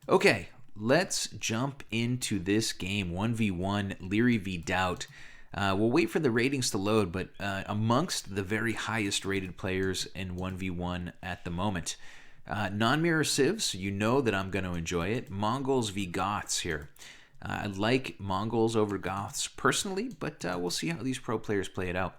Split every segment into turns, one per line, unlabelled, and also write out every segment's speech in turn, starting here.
Okay, let's jump into this game. 1v1, Liereyy v Daut. We'll wait for the ratings to load, but amongst the very highest rated players in 1v1 at the moment. Non-mirror civs, you know that I'm going to enjoy it. Mongols v Goths here. I like Mongols over Goths personally, but we'll see how these pro players play it out.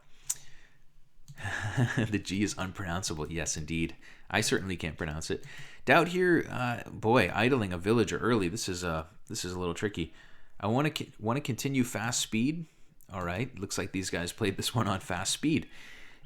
The G is unpronounceable. Yes, indeed. I certainly can't pronounce it. Daut here, boy, idling a villager early. This is a little tricky. I want to continue fast speed. All right, looks like these guys played this one on fast speed.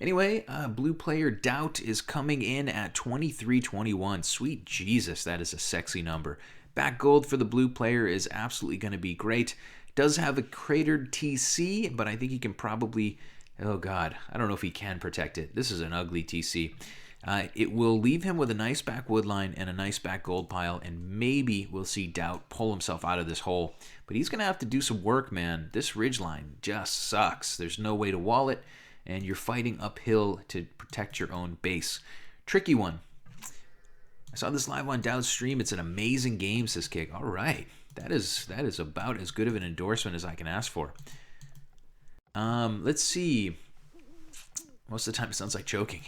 Anyway, blue player Daut is coming in at 23-21. Sweet Jesus, that is a sexy number. Back gold for the blue player is absolutely going to be great. Does have a cratered TC, but I think he can probably... Oh, God. I don't know if he can protect it. This is an ugly TC. It will leave him with a nice back wood line and a nice back gold pile, and maybe we'll see Daut pull himself out of this hole. But he's going to have to do some work, man. This ridge line just sucks. There's no way to wall it, and you're fighting uphill to protect your own base. Tricky one. I saw this live on Daut's stream. It's an amazing game, says Kick. All right. That is about as good of an endorsement as I can ask for. Let's see. Most of the time it sounds like choking.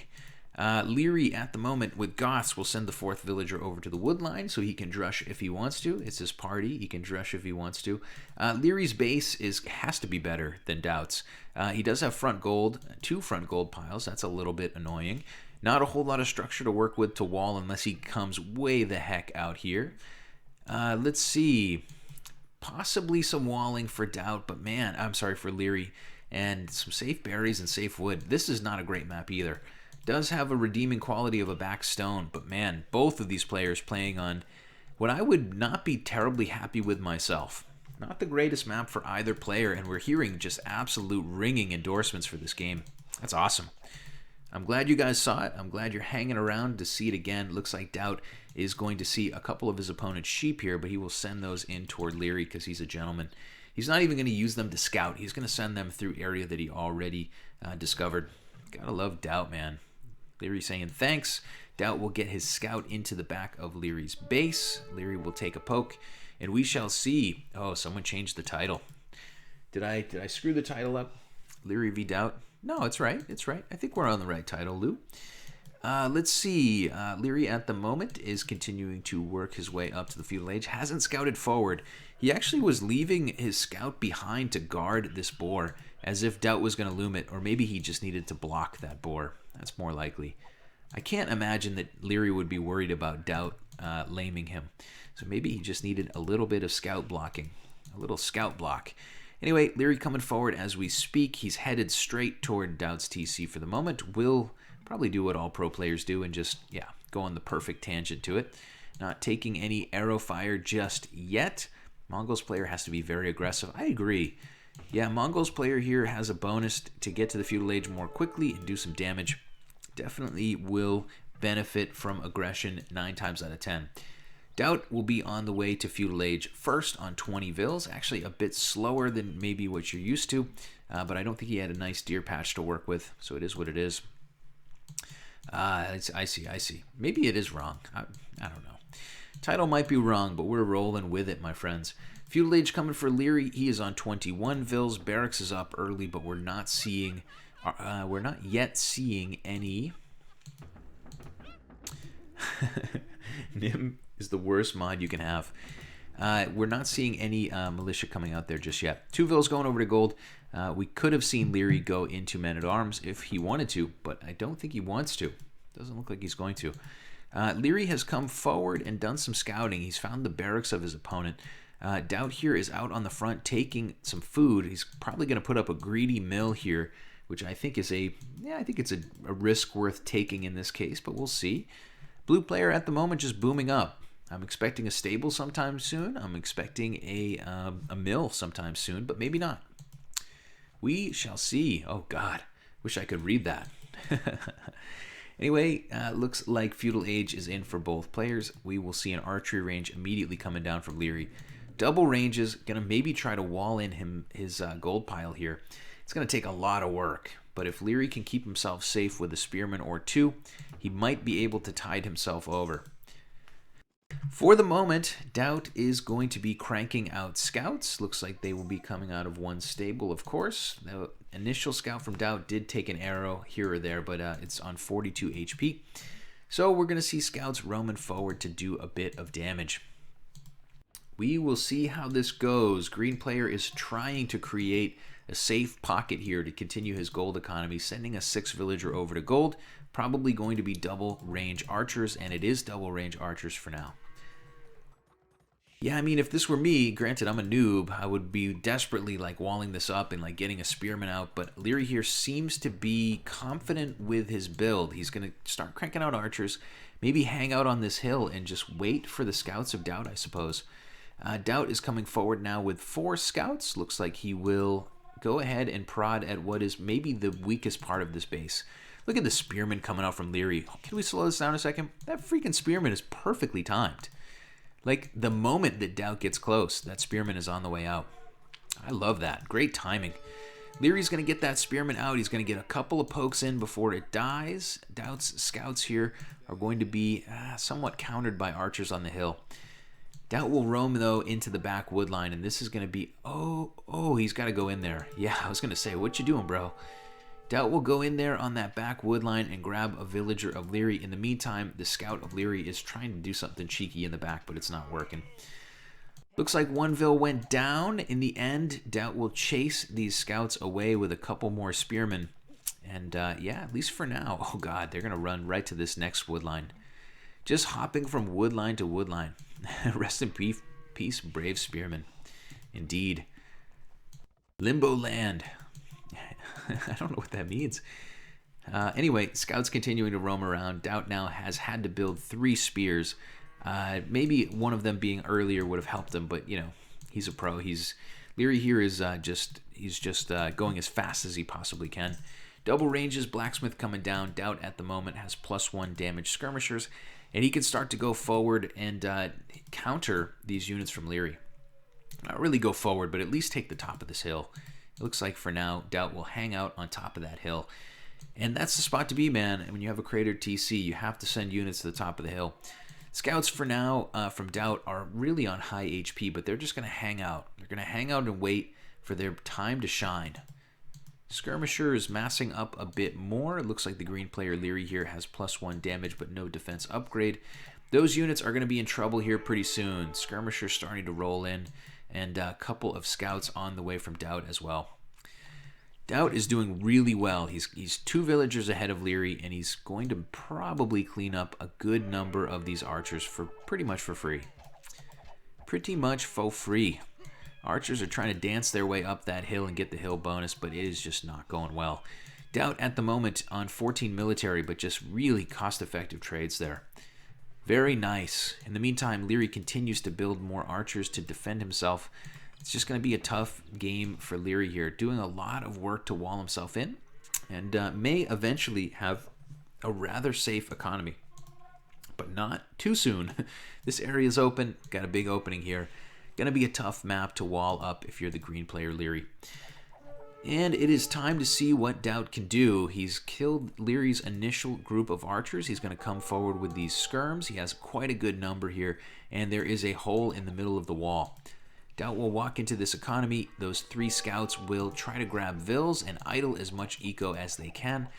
Liereyy at the moment with Goths will send the 4th villager over to the wood line so he can drush if he wants to. It's his party. He can drush if he wants to. Lierey's base has to be better than Daut's. He does have front gold, 2 front gold piles. That's a little bit annoying. Not a whole lot of structure to work with to wall unless he comes way the heck out here. Let's see. Possibly some walling for Daut, but man, I'm sorry, for Liereyy. And some safe berries and safe wood. This is not a great map either. Does have a redeeming quality of a back stone, but man, both of these players playing on what I would not be terribly happy with myself. Not the greatest map for either player, and we're hearing just absolute ringing endorsements for this game. That's awesome. I'm glad you guys saw it. I'm glad you're hanging around to see it again. Looks like Daut is going to see a couple of his opponent's sheep here, but he will send those in toward Liereyy because he's a gentleman. He's not even going to use them to scout. He's going to send them through area that he already discovered. Gotta love Daut, man. Liereyy saying thanks. Daut will get his scout into the back of Lierey's base. Liereyy will take a poke, and we shall see. Oh, someone changed the title. Did I screw the title up? Liereyy v Daut? No, it's right. It's right. I think we're on the right title, Lou. Let's see. Liereyy at the moment is continuing to work his way up to the feudal age. Hasn't scouted forward. He actually was leaving his scout behind to guard this boar, as if Daut was going to loom it, or maybe he just needed to block that boar. That's more likely. I can't imagine that Liereyy would be worried about Daut laming him. So maybe he just needed a little bit of scout blocking. A little scout block. Anyway, Liereyy coming forward as we speak. He's headed straight toward Daut's TC for the moment. Will probably do what all pro players do and just, yeah, go on the perfect tangent to it. Not taking any arrow fire just yet. Mongols player has to be very aggressive. I agree. Yeah, Mongols player here has a bonus to get to the feudal age more quickly and do some damage. Definitely will benefit from aggression 9 times out of 10. Daut will be on the way to feudal age first on 20 vils. Actually a bit slower than maybe what you're used to, but I don't think he had a nice deer patch to work with, so it is what it is. I see. Maybe it is wrong. I don't know. Title might be wrong, but we're rolling with it, my friends. Feudal age coming for Liereyy. He is on 21 vils. Barracks is up early, but we're not yet seeing any. Nim is the worst mod you can have. We're not seeing any militia coming out there just yet. 2 vils going over to gold. We could have seen Liereyy go into men-at-arms if he wanted to, but I don't think he wants to. Doesn't look like he's going to. Liereyy has come forward and done some scouting. He's found the barracks of his opponent. Daut here is out on the front taking some food. He's probably going to put up a greedy mill here, which I think is I think it's a risk worth taking in this case, but we'll see. Blue player at the moment just booming up. I'm expecting a stable sometime soon. I'm expecting a mill sometime soon, but maybe not. We shall see. Oh, God. Wish I could read that. Anyway, looks like feudal age is in for both players. We will see an archery range immediately coming down from Liereyy. Double ranges, going to maybe try to wall in his gold pile here. It's going to take a lot of work, but if Liereyy can keep himself safe with a spearman or 2, he might be able to tide himself over. For the moment, Daut is going to be cranking out scouts. Looks like they will be coming out of one stable, of course. The initial scout from Daut did take an arrow here or there, but it's on 42 HP. So we're going to see scouts roaming forward to do a bit of damage. We will see how this goes. Green player is trying to create a safe pocket here to continue his gold economy, sending a 6th villager over to gold. Probably going to be double range archers, and it is double range archers for now. Yeah, I mean, if this were me, granted I'm a noob, I would be desperately like walling this up and like getting a spearman out, but Liereyy here seems to be confident with his build. He's going to start cranking out archers, maybe hang out on this hill and just wait for the scouts of Daut, I suppose. Daut is coming forward now with 4 scouts. Looks like he will go ahead and prod at what is maybe the weakest part of this base. Look at the spearman coming out from Liereyy. Can we slow this down a second? That freaking spearman is perfectly timed. Like, the moment that Daut gets close, that spearman is on the way out. I love that. Great timing. Lierey's going to get that spearman out. He's going to get a couple of pokes in before it dies. Daut's scouts here are going to be somewhat countered by archers on the hill. Daut will roam, though, into the back wood line, and this is going to be... Oh, he's got to go in there. Yeah, I was going to say, what you doing, bro? Daut will go in there on that back wood line and grab a villager of Liereyy. In the meantime, the scout of Liereyy is trying to do something cheeky in the back, but it's not working. Looks like one vill went down. In the end, Daut will chase these scouts away with a couple more spearmen. And yeah, at least for now. Oh god, they're going to run right to this next wood line. Just hopping from wood line to wood line. Rest in peace, brave spearmen. Indeed. Limbo land. I don't know what that means. Anyway, scouts continuing to roam around. Daut now has had to build 3 spears. Maybe one of them being earlier would have helped him, but you know, he's a pro. Liereyy here is just going as fast as he possibly can. Double ranges, blacksmith coming down. Daut at the moment has +1 damage skirmishers, and he can start to go forward and counter these units from Liereyy. Not really go forward, but at least take the top of this hill. It looks like for now, Daut will hang out on top of that hill. And that's the spot to be, man. When you have a cratered TC, you have to send units to the top of the hill. Scouts for now from Daut are really on high HP, but they're just going to hang out. They're going to hang out and wait for their time to shine. Skirmisher is massing up a bit more. It looks like the green player Liereyy here has +1 damage, but no defense upgrade. Those units are going to be in trouble here pretty soon. Skirmisher starting to roll in, and a couple of scouts on the way from Daut as well. Daut is doing really well. He's 2 villagers ahead of Liereyy, and he's going to probably clean up a good number of these archers for pretty much for free. Pretty much for free. Archers are trying to dance their way up that hill and get the hill bonus, but it is just not going well. Daut at the moment on 14 military, but just really cost-effective trades there. Very nice. In the meantime, Liereyy continues to build more archers to defend himself. It's just going to be a tough game for Liereyy here, doing a lot of work to wall himself in, and may eventually have a rather safe economy, but not too soon. This area is open, got a big opening here. Going to be a tough map to wall up if you're the green player Liereyy. And it is time to see what Daut can do. He's killed Lierey's initial group of archers. He's going to come forward with these skirms. He has quite a good number here, and there is a hole in the middle of the wall. Daut will walk into this economy. Those 3 scouts will try to grab vills and idle as much eco as they can.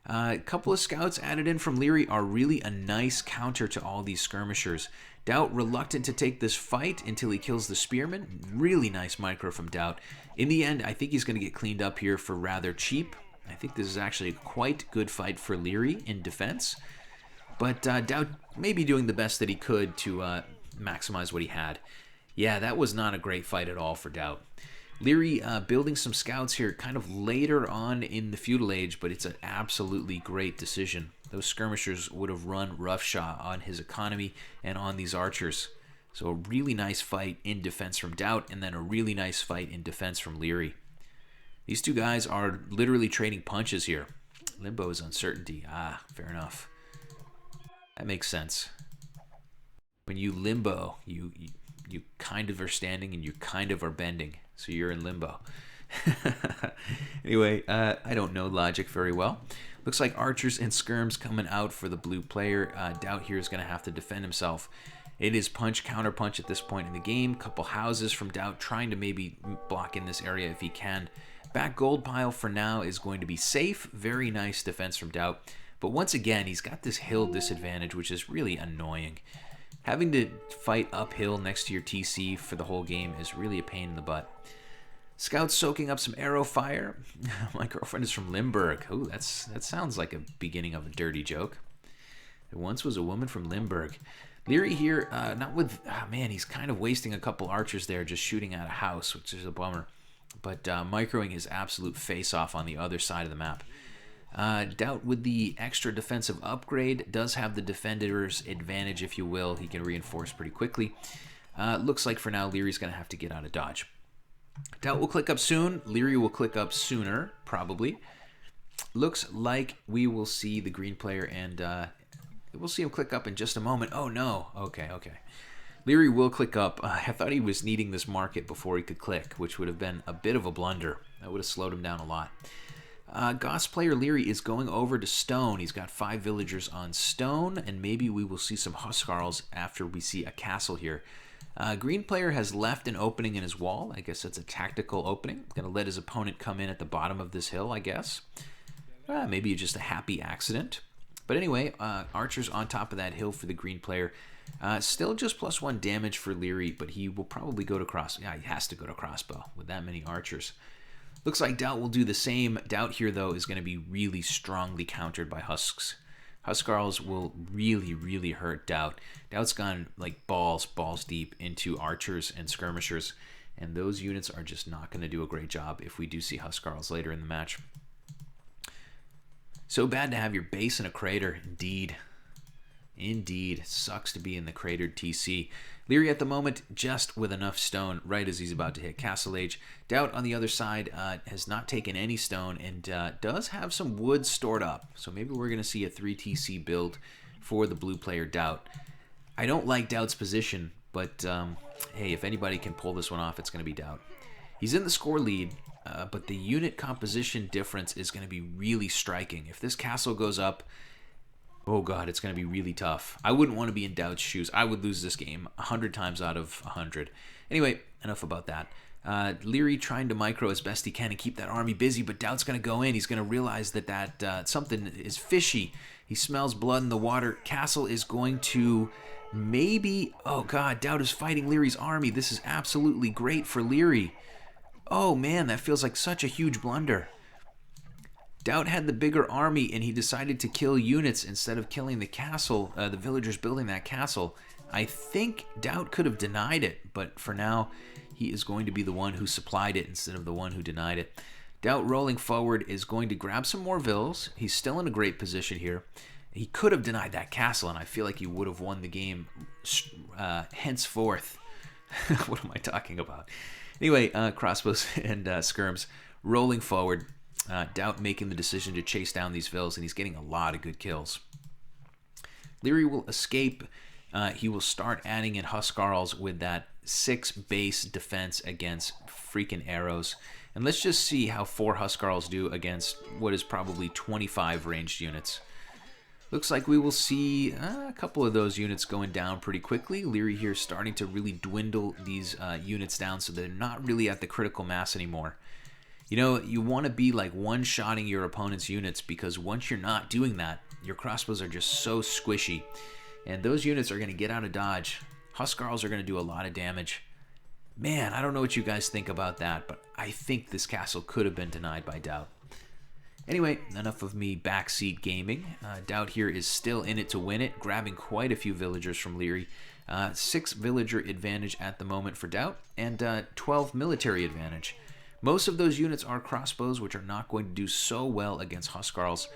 A couple of scouts added in from Liereyy are really a nice counter to all these skirmishers. Daut reluctant to take this fight until he kills the spearman. Really nice micro from Daut. In the end, I think he's going to get cleaned up here for rather cheap. I think this is actually a quite good fight for Liereyy in defense. But Daut may be doing the best that he could to maximize what he had. Yeah, that was not a great fight at all for Daut. Liereyy building some scouts here kind of later on in the feudal age, but it's an absolutely great decision. Those skirmishers would have run roughshod on his economy and on these archers. So a really nice fight in defense from Daut, and then a really nice fight in defense from Liereyy. These 2 guys are literally trading punches here. Limbo is uncertainty. Ah, fair enough. That makes sense. When you limbo, you kind of are standing and you kind of are bending. So you're in limbo. Anyway, I don't know logic very well. Looks like archers and skirms coming out for the blue player. Daut here is going to have to defend himself. It is punch, counter punch at this point in the game. Couple houses from Daut trying to maybe block in this area if he can. Back gold pile for now is going to be safe. Very nice defense from Daut. But once again, he's got this hill disadvantage, which is really annoying. Having to fight uphill next to your TC for the whole game is really a pain in the butt. Scouts soaking up some arrow fire. My girlfriend is from Limburg. Oh, that sounds like a beginning of a dirty joke. There once was a woman from Limburg. Liereyy here, not with... man, he's kind of wasting a couple archers there just shooting at a house, which is a bummer. But microing his absolute face-off on the other side of the map. Daut with the extra defensive upgrade does have the defender's advantage, if you will. He can reinforce pretty quickly. Looks like for now, Lierey's going to have to get out of dodge. Daut will click up soon. Liereyy will click up sooner, probably. Looks like we will see the green player, and we'll see him click up in just a moment. Oh, no. Okay. Liereyy will click up. I thought he was needing this market before he could click, which would have been a bit of a blunder. That would have slowed him down a lot. Goths player Liereyy is going over to stone. He's got 5 villagers on stone, and maybe we will see some huskarls after we see a castle here. Green player has left an opening in his wall. I guess that's a tactical opening. Going to let his opponent come in at the bottom of this hill, I guess. Maybe just a happy accident. But anyway, archers on top of that hill for the green player. Still just +1 damage for Liereyy, but he will probably go to crossbow. Yeah, he has to go to crossbow with that many archers. Looks like Daut will do the same. Daut here, though, is going to be really strongly countered by husks. Huskarls will really, really hurt Daut. Daut's gone like balls deep into archers and skirmishers, and those units are just not going to do a great job if we do see Huskarls later in the match. So bad to have your base in a crater, indeed. Indeed, sucks to be in the cratered TC. Liereyy at the moment just with enough stone right as he's about to hit Castle Age. Daut on the other side has not taken any stone and does have some wood stored up. So maybe we're going to see a 3 TC build for the blue player Daut. I don't like Daut's position, but hey, if anybody can pull this one off, it's going to be Daut. He's in the score lead, but the unit composition difference is going to be really striking. If this castle goes up, oh god, it's going to be really tough. I wouldn't want to be in Daut's shoes. I would lose this game 100 times out of 100. Anyway, enough about that. Liereyy trying to micro as best he can and keep that army busy, but Daut's going to go in. He's going to realize that something is fishy. He smells blood in the water. Castle is going to maybe... Oh god, Daut is fighting Lierey's army. This is absolutely great for Liereyy. Oh man, that feels like such a huge blunder. Daut had the bigger army, and he decided to kill units instead of killing the castle, the villagers building that castle. I think Daut could have denied it, but for now, he is going to be the one who supplied it instead of the one who denied it. Daut rolling forward is going to grab some more vills. He's still in a great position here. He could have denied that castle, and I feel like he would have won the game henceforth. What am I talking about? Anyway, crossbows and skirms rolling forward. Daut making the decision to chase down these vills, and he's getting a lot of good kills. Liereyy will escape. He will start adding in Huskarls with that 6 base defense against freaking arrows. And let's just see how 4 Huskarls do against what is probably 25 ranged units. Looks like we will see a couple of those units going down pretty quickly. Liereyy here starting to really dwindle these units down so they're not really at the critical mass anymore. You know, you want to be like one-shotting your opponent's units because once you're not doing that, your crossbows are just so squishy. And those units are going to get out of dodge. Huskarls are going to do a lot of damage. Man, I don't know what you guys think about that, but I think this castle could have been denied by Daut. Anyway, enough of me backseat gaming. Daut here is still in it to win it, grabbing quite a few villagers from Liereyy. 6 villager advantage at the moment for Daut, and 12 military advantage. Most of those units are crossbows, which are not going to do so well against Huskarls.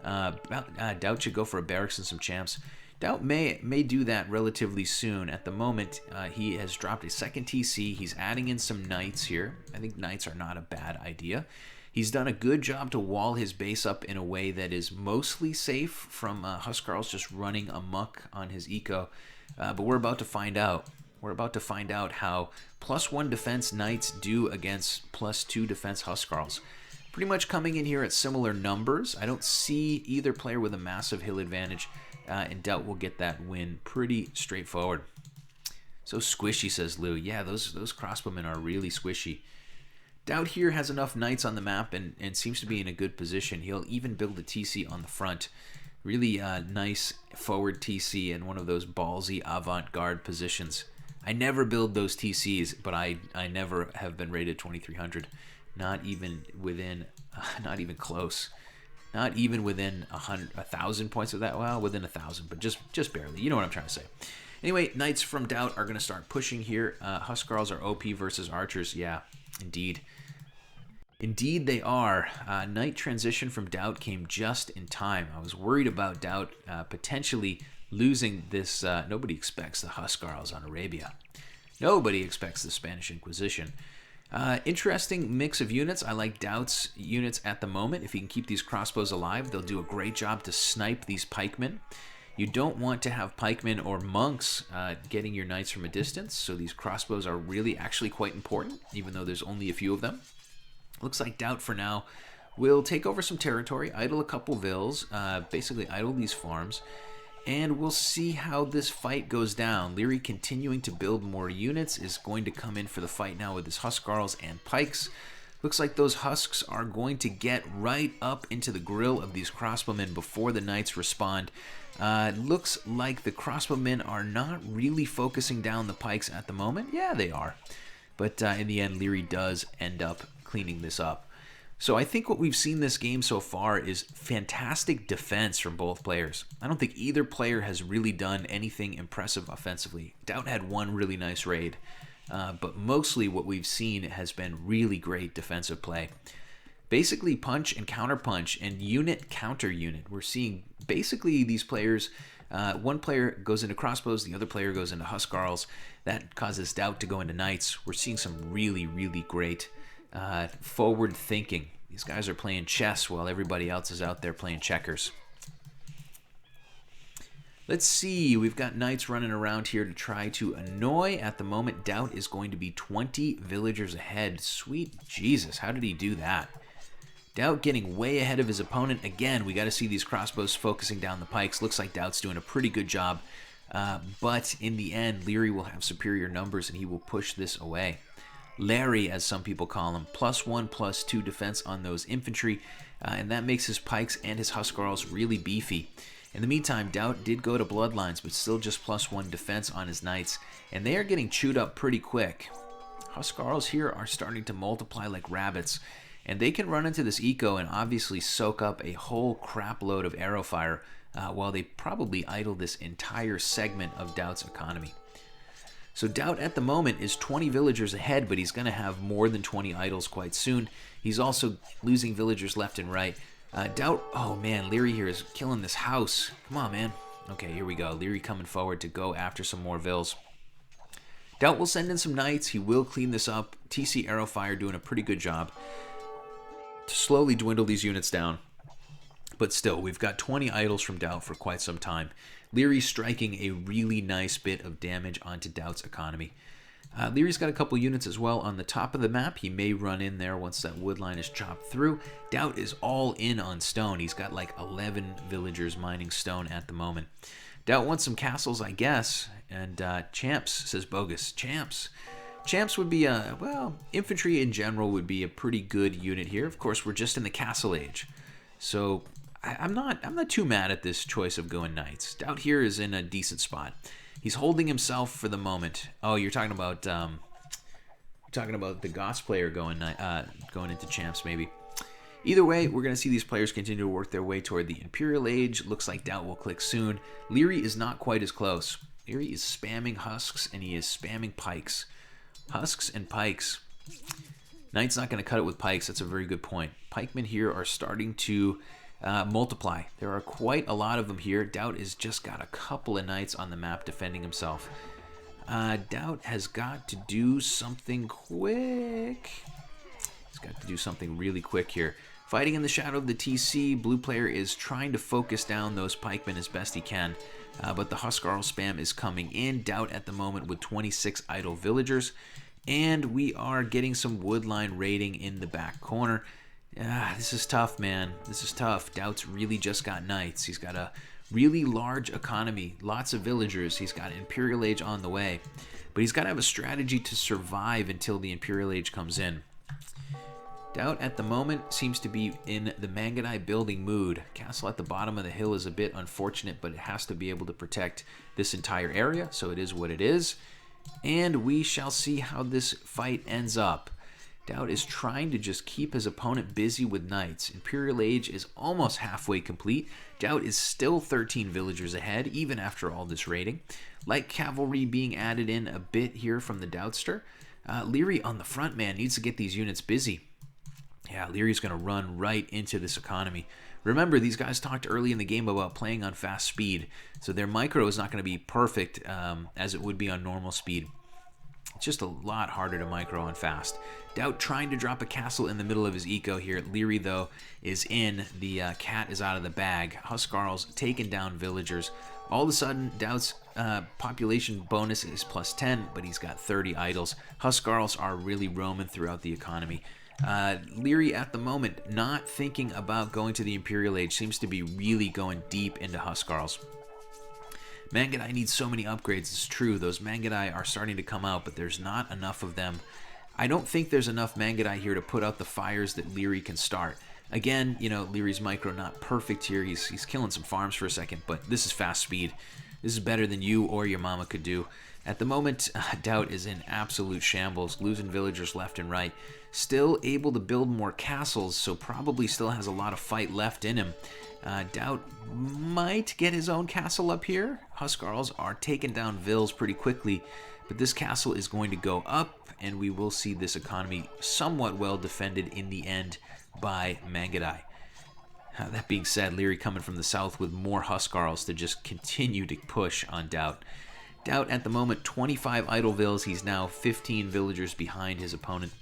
Daut should go for a barracks and some champs. Daut may do that relatively soon. At the moment, he has dropped a 2nd TC. He's adding in some knights here. I think knights are not a bad idea. He's done a good job to wall his base up in a way that is mostly safe from Huskarls just running amok on his eco. But we're about to find out. We're about to find out how +1 defense knights do against +2 defense Huskarls. Pretty much coming in here at similar numbers. I don't see either player with a massive hill advantage, and Daut will get that win pretty straightforward. So squishy, says Lou. Yeah, those crossbowmen are really squishy. Daut here has enough knights on the map and seems to be in a good position. He'll even build a TC on the front. Really nice forward TC and one of those ballsy avant-garde positions. I never build those TCs, but I never have been rated 2300. Not even within, not even close. Not even within 1,000 points of that. Well, within 1,000, but just barely. You know what I'm trying to say. Anyway, knights from Daut are going to start pushing here. Huskarls are OP versus archers. Yeah, indeed. Indeed they are. Knight transition from Daut came just in time. I was worried about Daut potentially losing this. Nobody expects the Huskarls on Arabia. Nobody expects the Spanish Inquisition. Interesting mix of units. I like Daut's units at the moment. If he can keep these crossbows alive, they'll do a great job to snipe these pikemen. You don't want to have pikemen or monks getting your knights from a distance, so these crossbows are really actually quite important, even though there's only a few of them. Looks like Daut for now will take over some territory, idle a couple vills, basically idle these farms, and we'll see how this fight goes down. Liereyy continuing to build more units is going to come in for the fight now with his Huskarls and pikes. Looks like those husks are going to get right up into the grill of these crossbowmen before the knights respond. Looks like the crossbowmen are not really focusing down the pikes at the moment. Yeah, they are. But in the end, Liereyy does end up cleaning this up. So I think what we've seen this game so far is fantastic defense from both players. I don't think either player has really done anything impressive offensively. Daut had one really nice raid, but mostly what we've seen has been really great defensive play. Basically punch and counter punch and unit counter unit. We're seeing basically these players, one player goes into crossbows, the other player goes into Huskarls. That causes Daut to go into knights. We're seeing some really, really great forward thinking. These guys are playing chess while everybody else is out there playing checkers. Let's see, we've got knights running around here to try to annoy. At the moment, Daut is going to be 20 villagers ahead. Sweet Jesus, how did he do that? Daut getting way ahead of his opponent. Again, we got to see these crossbows focusing down the pikes. Looks like Daut's doing a pretty good job. But in the end, Liereyy will have superior numbers and he will push this away. Liereyy, as some people call him, +1/+2 defense on those infantry, and that makes his pikes and his Huskarls really beefy. In the meantime, Daut did go to Bloodlines, but still just +1 defense on his knights, and they are getting chewed up pretty quick. Huskarls here are starting to multiply like rabbits, and they can run into this eco and obviously soak up a whole crap load of arrow fire, while they probably idle this entire segment of Daut's economy. So Daut at the moment is 20 villagers ahead, but he's going to have more than 20 idols quite soon. He's also losing villagers left and right. Daut, oh man, Liereyy here is killing this house. Come on, man. Okay, here we go. Liereyy coming forward to go after some more vills. Daut will send in some knights. He will clean this up. TC Arrowfire doing a pretty good job to slowly dwindle these units down. But still, we've got 20 idols from Daut for quite some time. Liereyy striking a really nice bit of damage onto Daut's economy. Lierey's got a couple units as well on the top of the map. He may run in there once that wood line is chopped through. Daut is all in on stone. He's got like 11 villagers mining stone at the moment. Daut wants some castles, I guess. And champs, says Bogus. Champs. Champs would be well, infantry in general would be a pretty good unit here. Of course, we're just in the castle age. So I'm not too mad at this choice of going knights. Daut here is in a decent spot. He's holding himself for the moment. Oh, you're talking about the Goths player going into champs maybe. Either way, we're going to see these players continue to work their way toward the Imperial Age. Looks like Daut will click soon. Liereyy is not quite as close. Liereyy is spamming husks and he is spamming pikes. Husks and pikes. Knight's not going to cut it with pikes. That's a very good point. Pikemen here are starting to multiply. There are quite a lot of them here. Daut has just got a couple of knights on the map defending himself. Daut has got to do something quick. He's got to do something really quick here. Fighting in the shadow of the TC, blue player is trying to focus down those pikemen as best he can. But the Huskarl spam is coming in. Daut at the moment with 26 idle villagers. And we are getting some woodline raiding in the back corner. This is tough, man. This is tough. Daut's really just got knights. He's got a really large economy, lots of villagers. He's got Imperial Age on the way. But he's got to have a strategy to survive until the Imperial Age comes in. Daut at the moment seems to be in the Mangudai building mood. Castle at the bottom of the hill is a bit unfortunate, but it has to be able to protect this entire area, so it is what it is. And we shall see how this fight ends up. Daut is trying to just keep his opponent busy with knights. Imperial Age is almost halfway complete. Daut is still 13 villagers ahead, even after all this raiding. Light cavalry being added in a bit here from the Dautster. Liereyy on the front, man, needs to get these units busy. Yeah, Lierey's going to run right into this economy. Remember, these guys talked early in the game about playing on fast speed, so their micro is not going to be perfect as it would be on normal speed. It's just a lot harder to micro on fast. Daut trying to drop a castle in the middle of his eco here. Liereyy, though, is in. The cat is out of the bag. Huskarl's taken down villagers. All of a sudden, Daut's population bonus is plus 10, but he's got 30 idols. Huskarls are really roaming throughout the economy. Liereyy at the moment not thinking about going to the Imperial Age, seems to be really going deep into Huskarls. Mangudai needs so many upgrades, it's true. Those Mangudai are starting to come out, but there's not enough of them. I don't think there's enough Mangudai here to put out the fires that Liereyy can start. Again, you know, Lierey's micro not perfect here. He's killing some farms for a second, but this is fast speed. This is better than you or your mama could do. At the moment, Daut is in absolute shambles, losing villagers left and right. Still able to build more castles, so probably still has a lot of fight left in him. Daut might get his own castle up here. Huskarls are taking down vills pretty quickly, but this castle is going to go up, and we will see this economy somewhat well defended in the end by Mangudai. That being said, Liereyy coming from the south with more Huskarls to just continue to push on Daut. Daut at the moment 25 idle vills. He's now 15 villagers behind his opponent.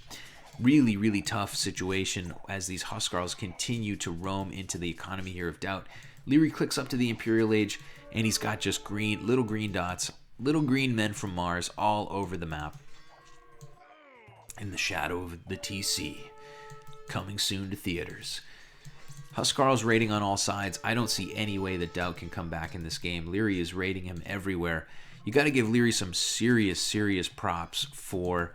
Really, really tough situation as these Huskarls continue to roam into the economy here of Daut. Liereyy clicks up to the Imperial Age, and he's got just little green dots, little green men from Mars all over the map. In the shadow of the TC, coming soon to theaters. Huskarl's raiding on all sides. I don't see any way that Daut can come back in this game. Liereyy is raiding him everywhere. You got to give Liereyy some serious props for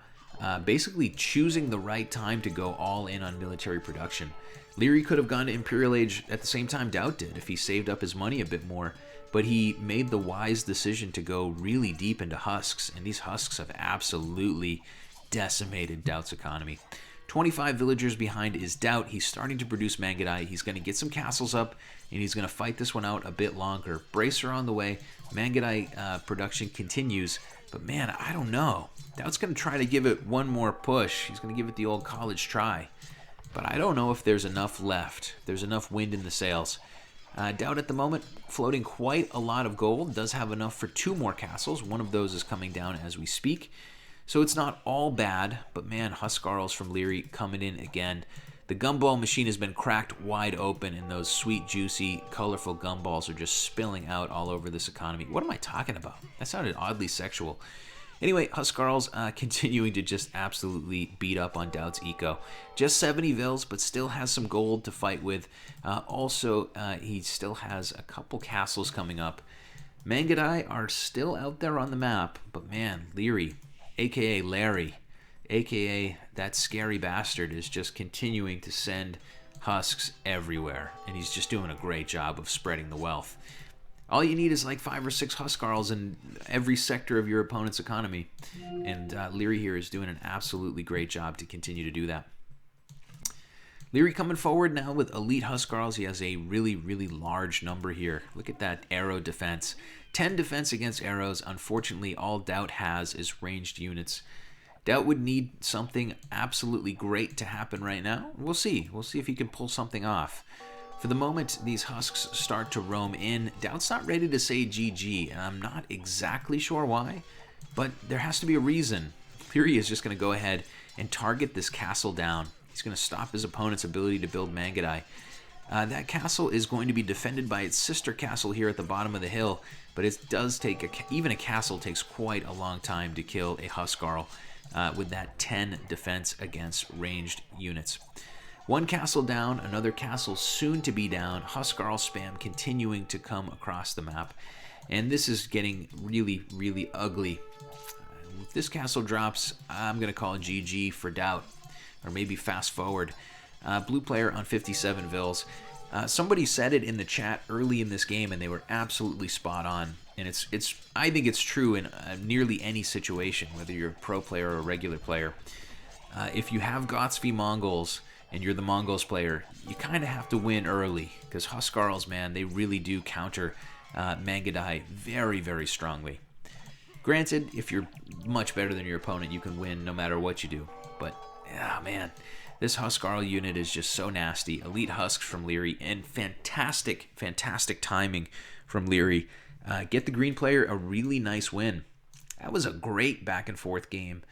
basically choosing the right time to go all in on military production. Liereyy could have gone to Imperial Age at the same time Daut did if he saved up his money a bit more, but he made the wise decision to go really deep into husks, and these husks have absolutely decimated Daut's economy. 25 villagers behind is Daut. He's starting to produce Mangudai. He's going to get some castles up, and he's going to fight this one out a bit longer. Bracer on the way. Mangudai production continues, but man, I don't know. Daut's going to try to give it one more push. He's going to give it the old college try, but I don't know if there's enough left. There's enough wind in the sails. Daut at the moment floating quite a lot of gold. Does have enough for 2 more castles. One of those is coming down as we speak. So it's not all bad, but man, Huskarls from Liereyy coming in again. The gumball machine has been cracked wide open, and those sweet, juicy, colorful gumballs are just spilling out all over this economy. What am I talking about? That sounded oddly sexual. Anyway, Huskarls continuing to just absolutely beat up on Daut's eco. Just 70 vills, but still has some gold to fight with. Also, he still has a couple castles coming up. Mangudai are still out there on the map, but man, Liereyy, a.k.a. Larry, a.k.a. that scary bastard, is just continuing to send husks everywhere, and he's just doing a great job of spreading the wealth. All you need is like 5 or 6 Huskarls in every sector of your opponent's economy, and Liereyy here is doing an absolutely great job to continue to do that. Liereyy coming forward now with elite Huskarls. He has a really large number here. Look at that arrow defense. 10 defense against arrows. Unfortunately, all Daut has is ranged units. Daut would need something absolutely great to happen right now. We'll see. We'll see if he can pull something off. For the moment, these husks start to roam in. Daut's not ready to say GG, and I'm not exactly sure why, but there has to be a reason. Liereyy is just going to go ahead and target this castle down. He's going to stop his opponent's ability to build Mangudai. That castle is going to be defended by its sister castle here at the bottom of the hill, but it does take, even a castle takes quite a long time to kill a Huskarl with that 10 defense against ranged units. One castle down, another castle soon to be down, Huskarl spam continuing to come across the map, and this is getting really, really ugly. If this castle drops, I'm going to call GG for Daut, or maybe fast forward. Blue player on 57 Vils. Somebody said it in the chat early in this game, and they were absolutely spot on. And I think it's true in nearly any situation, whether you're a pro player or a regular player. If you have Goths v Mongols and you're the Mongols player, you kind of have to win early, because Huskarls, man, they really do counter Mangudai very, very strongly. Granted, if you're much better than your opponent, you can win no matter what you do. But, yeah, man, this Huskarl unit is just so nasty. Elite Husks from Liereyy, and fantastic, fantastic timing from Liereyy. Get the green player a really nice win. That was a great back and forth game.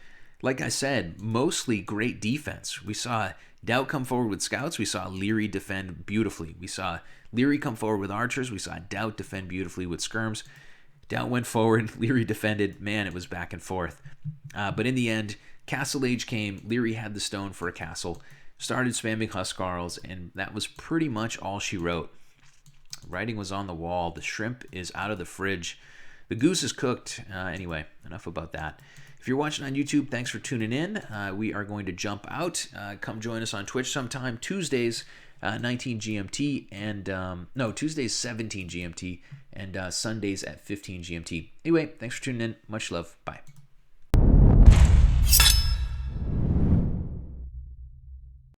Like I said, mostly great defense. We saw Daut come forward with scouts. We saw Liereyy defend beautifully. We saw Liereyy come forward with archers. We saw Daut defend beautifully with skirms. Daut went forward. Liereyy defended. Man, it was back and forth. But in the end, Castle Age came. Liereyy had the stone for a castle. Started spamming Huskarls, and that was pretty much all she wrote. Writing was on the wall. The shrimp is out of the fridge. The goose is cooked. Anyway, enough about that. If you're watching on YouTube, thanks for tuning in. We are going to jump out. Come join us on Twitch sometime. Tuesdays, 19 GMT, and Tuesdays 17 GMT, and Sundays at 15 GMT. Anyway, thanks for tuning in. Much love. Bye.